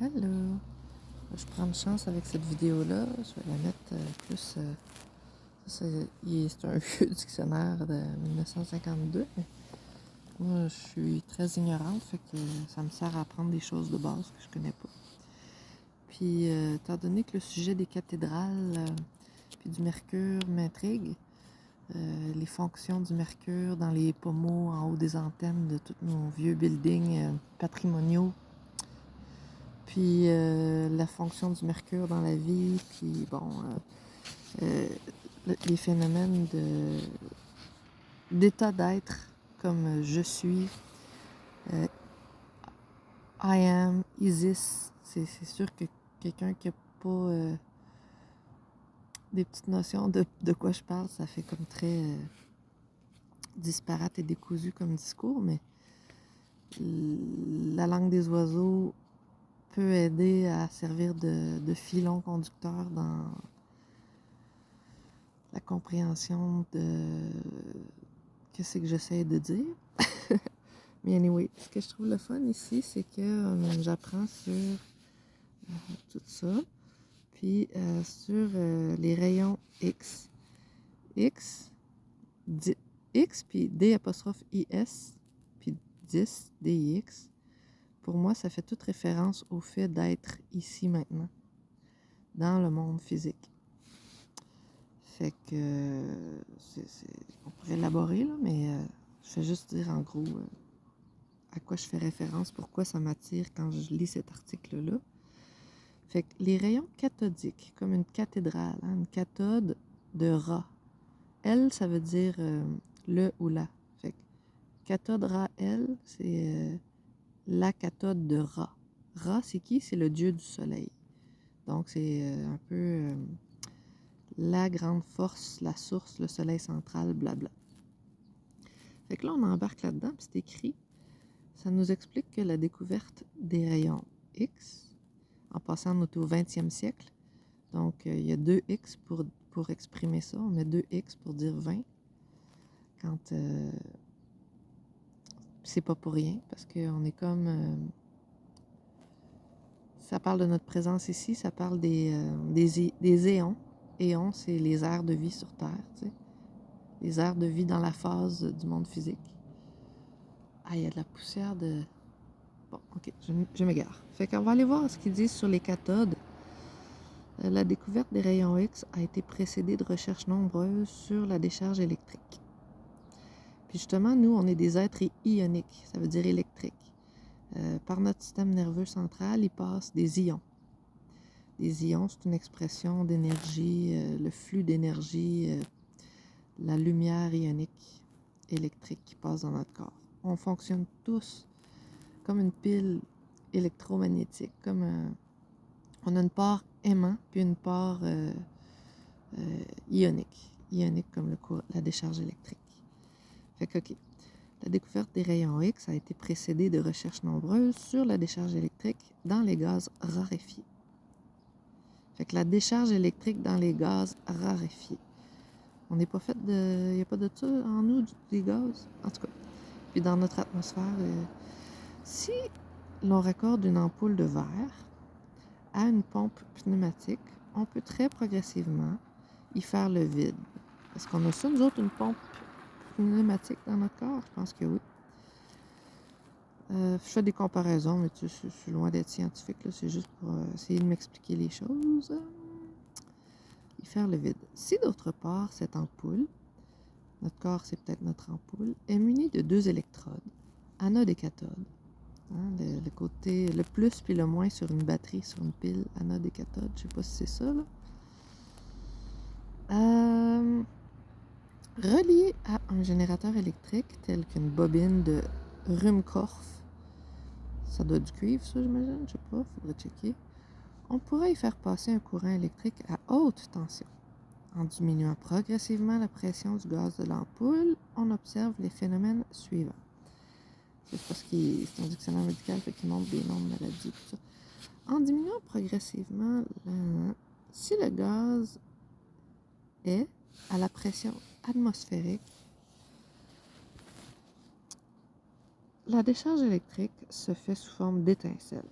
Hello! Je prends une chance avec cette vidéo-là. Je vais la mettre plus. C'est un vieux dictionnaire de 1952. Mais moi, je suis très ignorante, fait que ça me sert à apprendre des choses de base que je connais pas. Puis, étant donné que le sujet des cathédrales puis du mercure m'intrigue, les fonctions du mercure dans les pommeaux en haut des antennes de tous nos vieux buildings patrimoniaux, puis la fonction du mercure dans la vie, puis bon, les phénomènes d'état d'être comme je suis, I am, Isis. C'est sûr que quelqu'un qui n'a pas des petites notions de quoi je parle, ça fait comme très disparate et décousu comme discours, mais la langue des oiseaux peut aider à servir de filon conducteur dans la compréhension de qu'est-ce que j'essaie de dire. Mais anyway, ce que je trouve le fun ici, c'est que j'apprends sur tout ça, puis sur les rayons X. X, X, puis D apostrophe IS, puis 10, DIX. Pour moi, ça fait toute référence au fait d'être ici maintenant, dans le monde physique. Fait que on pourrait élaborer, là, mais je vais juste dire en gros à quoi je fais référence, pourquoi ça m'attire quand je lis cet article-là. Fait que les rayons cathodiques, comme une cathédrale, hein, une cathode de Ra. Elle, ça veut dire le ou la. Fait que cathode Ra-El, c'est la cathode de Ra. Ra, c'est qui? C'est le dieu du soleil. Donc, c'est un peu la grande force, la source, le soleil central, blabla. Fait que là, on embarque là-dedans, puis c'est écrit. Ça nous explique que la découverte des rayons X, en passant, on est au 20e siècle, donc il y a 2X pour exprimer ça. On met 2X pour dire 20. Quand c'est pas pour rien, parce qu'on est comme... ça parle de notre présence ici, ça parle des éons. Éons, c'est les aires de vie sur Terre, tu sais. Les aires de vie dans la phase du monde physique. Ah, il y a de la poussière de... Bon, ok, je m'égare. Fait qu'on va aller voir ce qu'ils disent sur les cathodes. La découverte des rayons X a été précédée de recherches nombreuses sur la décharge électrique. Puis justement, nous, on est des êtres ioniques, ça veut dire électriques. Par notre système nerveux central, il passe des ions. Les ions, c'est une expression d'énergie, le flux d'énergie, la lumière ionique électrique qui passe dans notre corps. On fonctionne tous comme une pile électromagnétique, on a une part aimant puis une part ionique comme la décharge électrique. Fait que, OK. La découverte des rayons X a été précédée de recherches nombreuses sur la décharge électrique dans les gaz raréfiés. Fait que la décharge électrique dans les gaz raréfiés. On n'est pas fait de... Il n'y a pas de ça en nous, des gaz, en tout cas. Puis dans notre atmosphère, si l'on raccorde une ampoule de verre à une pompe pneumatique, on peut très progressivement y faire le vide. Est-ce qu'on a ça, nous autres, une pompe pneumatique dans notre corps? Je pense que oui. Je fais des comparaisons, mais je suis loin d'être scientifique, là. C'est juste pour essayer de m'expliquer les choses. Y faire le vide. Si d'autre part, cette ampoule, notre corps c'est peut-être notre ampoule, est munie de 2 électrodes, anode et cathode. Hein, le côté, le plus puis le moins sur une batterie, sur une pile, anode et cathode, je sais pas si c'est ça, là. Relié à un générateur électrique tel qu'une bobine de Ruhmkorff, ça doit être du cuivre, ça, j'imagine, je sais pas, faudrait checker. On pourrait y faire passer un courant électrique à haute tension. En diminuant progressivement la pression du gaz de l'ampoule, on observe les phénomènes suivants. C'est parce que c'est un dictionnaire médical, fait qu'il montre des noms de maladies, tout ça. En diminuant progressivement, si le gaz est à la pression atmosphérique, la décharge électrique se fait sous forme d'étincelles.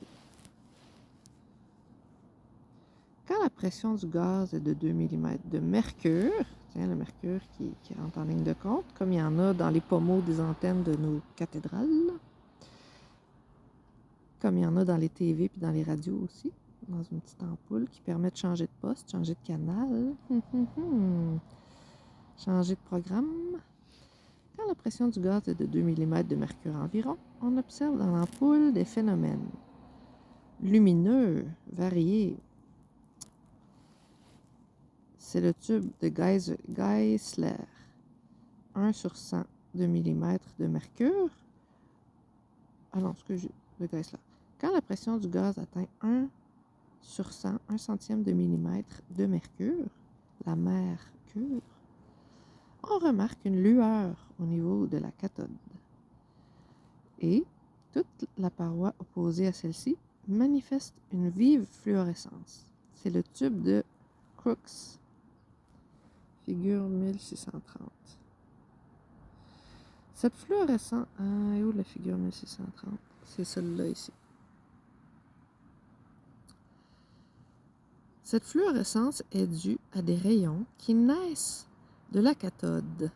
pression du gaz est de 2 mm de mercure, tiens, le mercure qui rentre en ligne de compte, comme il y en a dans les pommeaux des antennes de nos cathédrales, comme il y en a dans les TV puis dans les radios aussi, dans une petite ampoule qui permet de changer de poste, changer de canal, changer de programme. Quand la pression du gaz est de 2 mm de mercure environ, on observe dans l'ampoule des phénomènes lumineux, variés. C'est le tube de Geissler, 1 sur 100 de millimètre de mercure. Ah non, de Geissler. Quand la pression du gaz atteint 1 sur 100, 1 centième de millimètre de mercure, la mercure, on remarque une lueur au niveau de la cathode. Et toute la paroi opposée à celle-ci manifeste une vive fluorescence. C'est le tube de Crookes, figure 1630. Cette fluorescence... Ah, et où la figure 1630? C'est celle-là ici. Cette fluorescence est due à des rayons qui naissent de la cathode.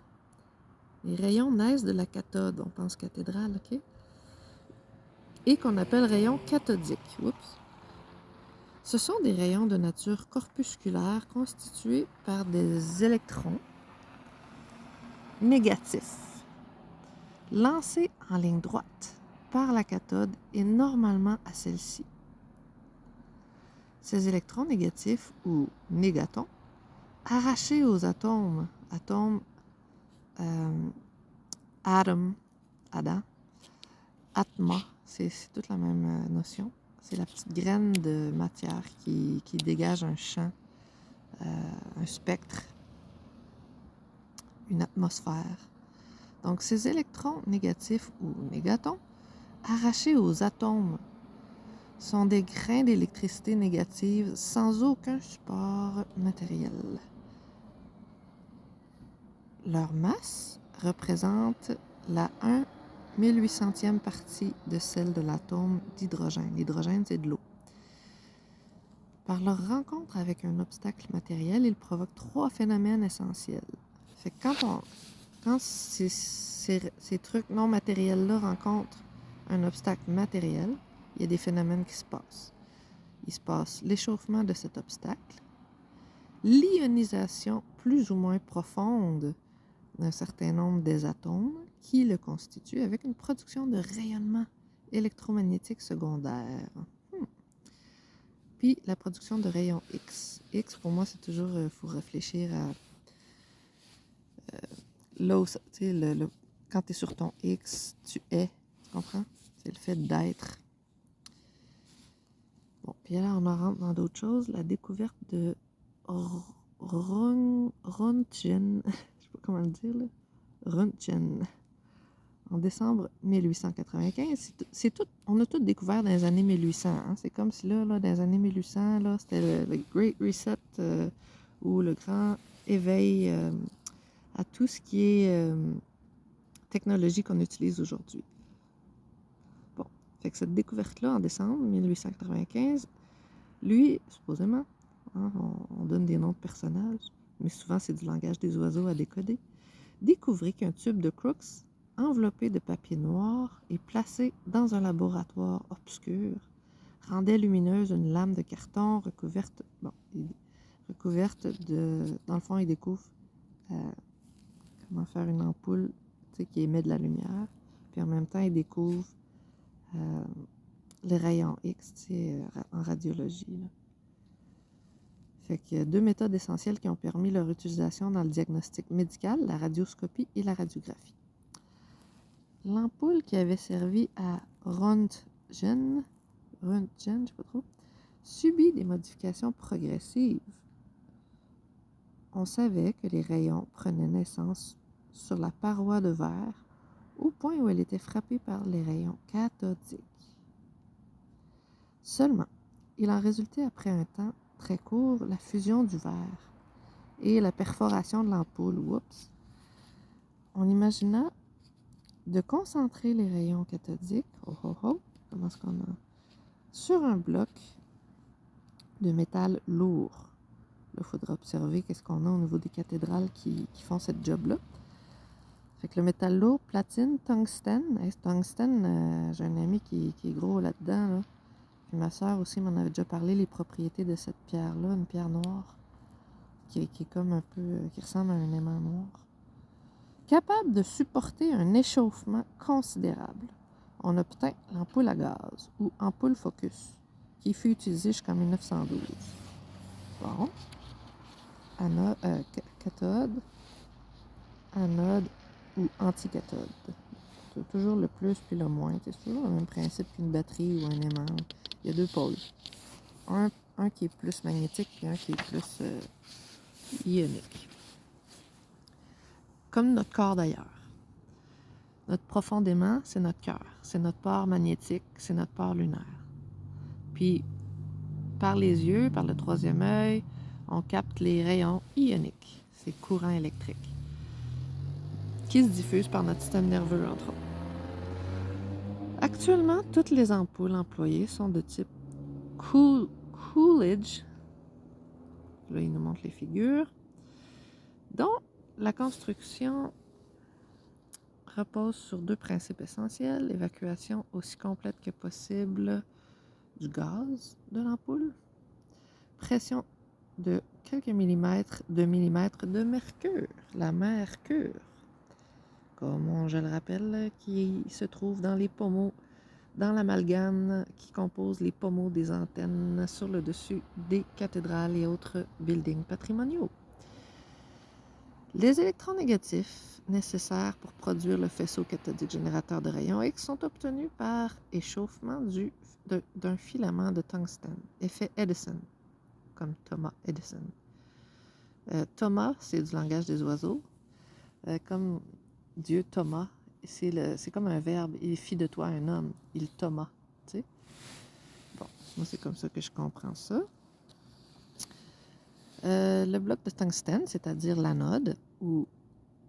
Les rayons naissent de la cathode, on pense cathédrale, OK? Et qu'on appelle rayons cathodiques. Oups. Ce sont des rayons de nature corpusculaire constitués par des électrons négatifs, lancés en ligne droite par la cathode et normalement à celle-ci. Ces électrons négatifs, ou négatons, arrachés aux atomes, Adam, atma, c'est toute la même notion. C'est la petite graine de matière qui dégage un champ, un spectre, une atmosphère. Donc, ces électrons négatifs ou négatons, arrachés aux atomes, sont des grains d'électricité négative sans aucun support matériel. Leur masse représente la 1/1800e partie de celle de l'atome d'hydrogène. L'hydrogène, c'est de l'eau. Par leur rencontre avec un obstacle matériel, ils provoquent 3 phénomènes essentiels. Fait que quand ces trucs non matériels-là rencontrent un obstacle matériel, il y a des phénomènes qui se passent. Il se passe l'échauffement de cet obstacle, l'ionisation plus ou moins profonde d'un certain nombre des atomes qui le constituent avec une production de rayonnement électromagnétique secondaire. Puis la production de rayons X. X, pour moi, c'est toujours, il faut réfléchir à là où, tu sais, quand tu es sur ton X, tu es, tu comprends? C'est le fait d'être. Bon, puis là, on en rentre dans d'autres choses. La découverte de Röntgen, je sais pas comment le dire, là. Röntgen, en décembre 1895. C'est tout, on a tout découvert dans les années 1800. Hein? C'est comme si là, dans les années 1800, là, c'était le Great Reset ou le grand éveil à tout ce qui est technologie qu'on utilise aujourd'hui. Bon, fait que cette découverte-là, en décembre 1895, lui, supposément, hein, on donne des noms de personnages, mais souvent c'est du langage des oiseaux à décoder, découvrit qu'un tube de Crookes, enveloppé de papier noir et placé dans un laboratoire obscur, rendait lumineuse une lame de carton recouverte de... Dans le fond, il découvre comment faire une ampoule qui émet de la lumière, puis en même temps, il découvre les rayons X en radiologie. Là. Fait qu'il y a 2 méthodes essentielles qui ont permis leur utilisation dans le diagnostic médical, la radioscopie et la radiographie. L'ampoule qui avait servi à Röntgen, je sais pas trop, subit des modifications progressives. On savait que les rayons prenaient naissance sur la paroi de verre au point où elle était frappée par les rayons cathodiques. Seulement, il en résultait après un temps très court la fusion du verre et la perforation de l'ampoule. Oups! On imagina de concentrer les rayons cathodiques, comment est-ce qu'on a, sur un bloc de métal lourd il faudra observer qu'est-ce qu'on a au niveau des cathédrales qui font cette job-là. Fait que le métal lourd, platine, tungstène. Tungstène, j'ai un ami qui est gros là-dedans. Là. Puis ma soeur aussi m'en avait déjà parlé, les propriétés de cette pierre-là, une pierre noire, qui est comme un peu, qui ressemble à un aimant noir. Capable de supporter un échauffement considérable, on obtint l'ampoule à gaz, ou ampoule focus, qui fut utilisée jusqu'en 1912. Bon. Cathode, anode ou anticathode. C'est toujours le plus puis le moins. C'est toujours le même principe qu'une batterie ou un aimant. Il y a deux pôles. Un qui est plus magnétique et un qui est plus ionique. Comme notre corps d'ailleurs. Notre profondément, c'est notre cœur. C'est notre port magnétique, c'est notre port lunaire. Puis, par les yeux, par le troisième œil, on capte les rayons ioniques. C'est courant électrique qui se diffusent par notre système nerveux, entre autres. Actuellement, toutes les ampoules employées sont de type Coolidge. Là, il nous montre les figures. Dont la construction repose sur deux principes essentiels. L'évacuation aussi complète que possible du gaz de l'ampoule. Pression de quelques millimètres de mercure. La mercure, comme je le rappelle, qui se trouve dans les pommeaux, dans l'amalgame qui compose les pommeaux des antennes sur le dessus des cathédrales et autres buildings patrimoniaux. Les électrons négatifs nécessaires pour produire le faisceau cathodique générateur de rayons X sont obtenus par échauffement d'un filament de tungstène, effet Edison, comme Thomas Edison. Thomas, c'est du langage des oiseaux. Comme Dieu Thomas, c'est comme un verbe. Il fit de toi un homme. Il Thomas. Tu sais? Bon, moi, c'est comme ça que je comprends ça. Le bloc de tungstène, c'est-à-dire l'anode ou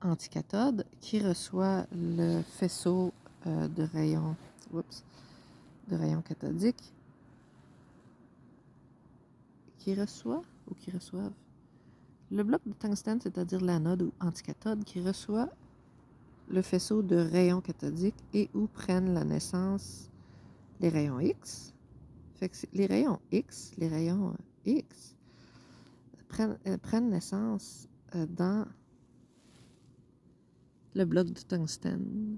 anticathode, qui reçoit le faisceau de rayons cathodiques, qui reçoit ou qui reçoivent. Le bloc de tungstène, c'est-à-dire l'anode ou anticathode, qui reçoit le faisceau de rayons cathodiques et où prennent la naissance les rayons X. Fait que les rayons X prennent naissance dans le bloc de tungstène.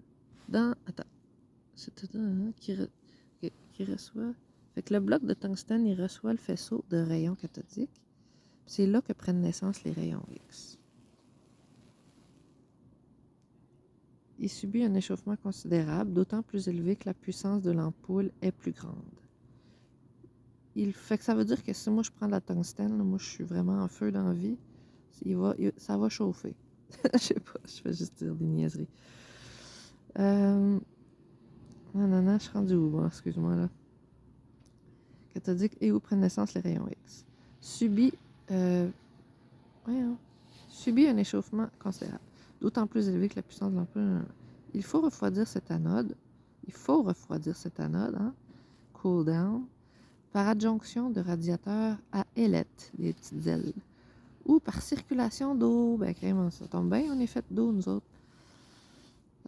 Qui reçoit. Fait que le bloc de tungstène, il reçoit le faisceau de rayons cathodiques. C'est là que prennent naissance les rayons X. Il subit un échauffement considérable, d'autant plus élevé que la puissance de l'ampoule est plus grande. Fait que ça veut dire que si moi je prends de la tungstène, là, moi je suis vraiment en feu dans la vie, ça va chauffer. Je sais pas, je fais juste dire des niaiseries. Non, je suis rendue où? Bon, excuse-moi là. Cathodique et où prennent naissance les rayons X. Subit un échauffement considérable, d'autant plus élevé que la puissance de l'ampoule. Il faut refroidir cette anode. Hein? Cool down. Par adjonction de radiateurs à ailettes, des petites ailes, ou par circulation d'eau. Ben, carrément, ça tombe bien, on est fait d'eau, nous autres.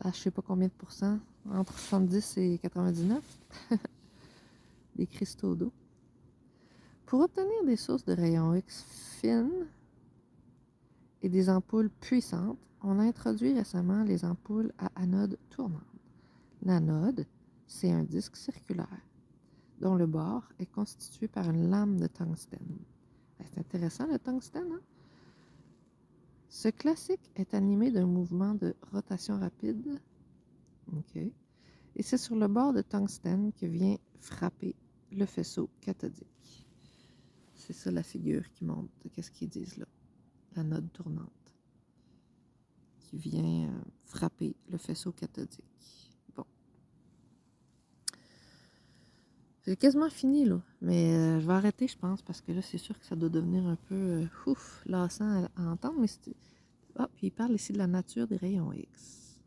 Je ne sais pas combien de pourcents, entre 70 et 99, des cristaux d'eau. Pour obtenir des sources de rayons X fines et des ampoules puissantes, on a introduit récemment les ampoules à anode tournante. L'anode, c'est un disque circulaire dont le bord est constitué par une lame de tungstène. C'est intéressant, le tungstène, hein? Ce classique est animé d'un mouvement de rotation rapide. OK. Et c'est sur le bord de tungstène que vient frapper le faisceau cathodique. C'est ça la figure qui montre. Qu'est-ce qu'ils disent là? L'anode tournante qui vient frapper le faisceau cathodique. Bon. C'est quasiment fini, là. Mais je vais arrêter, je pense, parce que là, c'est sûr que ça doit devenir un peu lassant à entendre. Mais puis il parle ici de la nature des rayons X.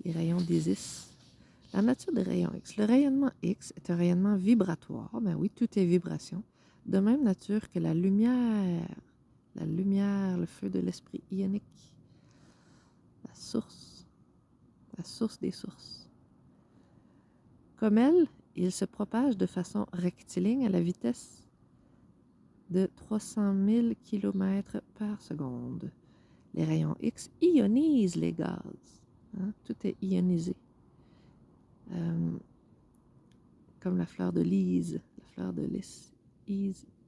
Les rayons d'Isis. La nature des rayons X. Le rayonnement X est un rayonnement vibratoire. Ben oui, tout est vibration. de même nature que la lumière, le feu de l'esprit ionique, la source des sources. Comme elle, il se propage de façon rectiligne à la vitesse de 300 000 km par seconde. Les rayons X ionisent les gaz. Hein? Tout est ionisé. Comme la fleur de lys,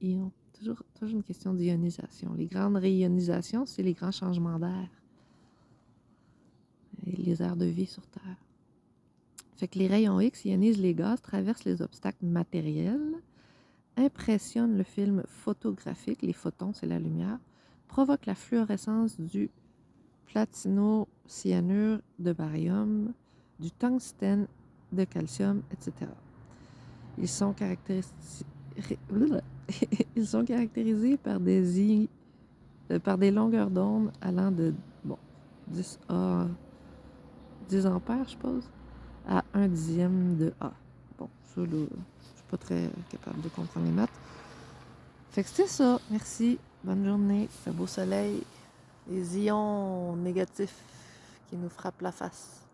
ion. Toujours une question d'ionisation. Les grandes réionisations, c'est les grands changements d'air et les airs de vie sur Terre. Fait que les rayons X ionisent les gaz, traversent les obstacles matériels, impressionnent le film photographique, les photons, c'est la lumière, provoquent la fluorescence du platinocyanure de barium, du tungstène de calcium, etc. Ils sont caractérisés par des longueurs d'onde allant de 10 ampères, je suppose, à 1/10 de A. Bon, ça, là, je suis pas très capable de comprendre les maths. Fait que c'est ça. Merci. Bonne journée. Un beau soleil. Les ions négatifs qui nous frappent la face.